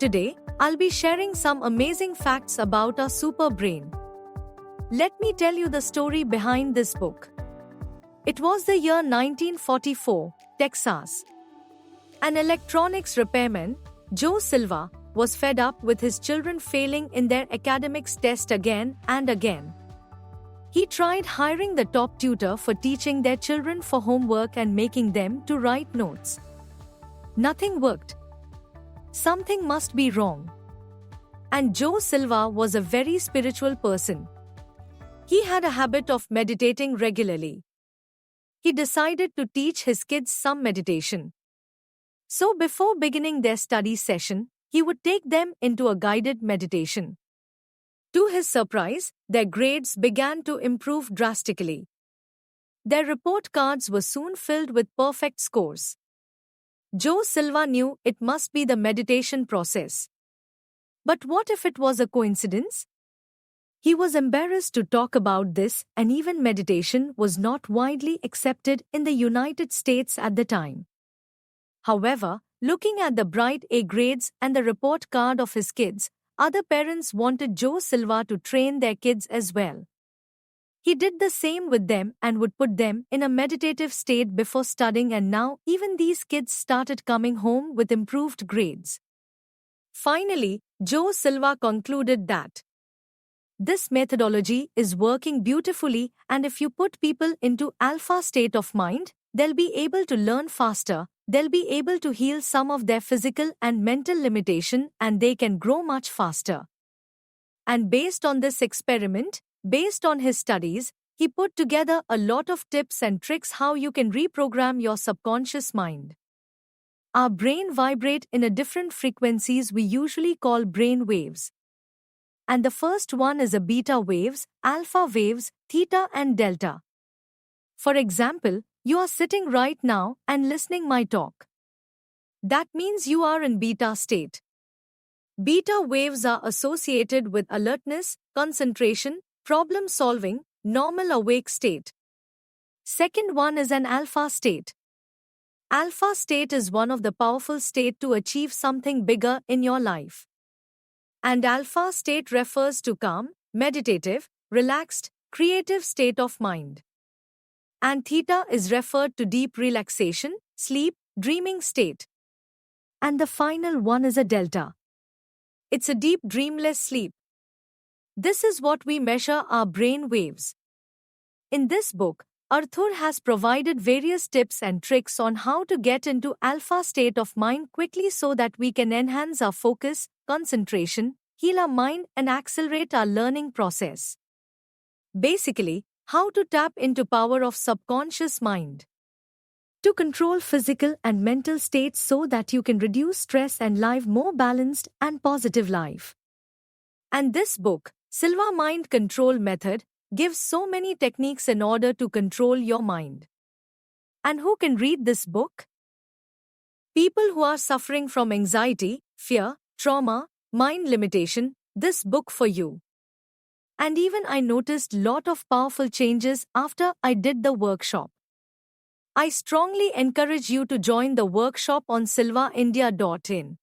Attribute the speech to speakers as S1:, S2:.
S1: Today, I'll be sharing some amazing facts about our super brain. Let me tell you the story behind this book. It was the year 1944, Texas. An electronics repairman, Joe Silva, was fed up with his children failing in their academics test again and again. He tried hiring the top tutor for teaching their children for homework and making them to write notes. Nothing worked. Something must be wrong. And Joe Silva was a very spiritual person. He had a habit of meditating regularly. He decided to teach his kids some meditation. So before beginning their study session, he would take them into a guided meditation. To his surprise, their grades began to improve drastically. Their report cards were soon filled with perfect scores. Joe Silva knew it must be the meditation process. But what if it was a coincidence? He was embarrassed to talk about this, and even meditation was not widely accepted in the United States at the time. However, looking at the bright A grades and the report card of his kids, other parents wanted Joe Silva to train their kids as well. He did the same with them and would put them in a meditative state before studying, and now even these kids started coming home with improved grades. Finally, Joe Silva concluded that this methodology is working beautifully, and if you put people into alpha state of mind, they'll be able to learn faster, they'll be able to heal some of their physical and mental limitation, and they can grow much faster. And based on this experiment, based on his studies, he put together a lot of tips and tricks how you can reprogram your subconscious mind. Our brain vibrate in a different frequencies we usually call brain waves. And the first one is a beta waves, alpha waves, theta and delta. For example, you are sitting right now and listening my talk. That means you are in beta state. Beta waves are associated with alertness, concentration, problem solving, normal awake state. Second one is an alpha state. Alpha state is one of the powerful state to achieve something bigger in your life. And alpha state refers to calm, meditative, relaxed, creative state of mind. And theta is referred to deep relaxation, sleep, dreaming state. And the final one is a delta. It's a deep dreamless sleep. This is what we measure our brain waves. In this book, Arthur has provided various tips and tricks on how to get into alpha state of mind quickly so that we can enhance our focus, concentration, heal our mind and accelerate our learning process. Basically, how to tap into power of subconscious mind. To control physical and mental states so that you can reduce stress and live more balanced and positive life. And this book, Silva Mind Control Method, gives so many techniques in order to control your mind. And who can read this book? People who are suffering from anxiety, fear, trauma, mind limitation, this book for you. And even I noticed lot of powerful changes after I did the workshop. I strongly encourage you to join the workshop on silvaindia.in.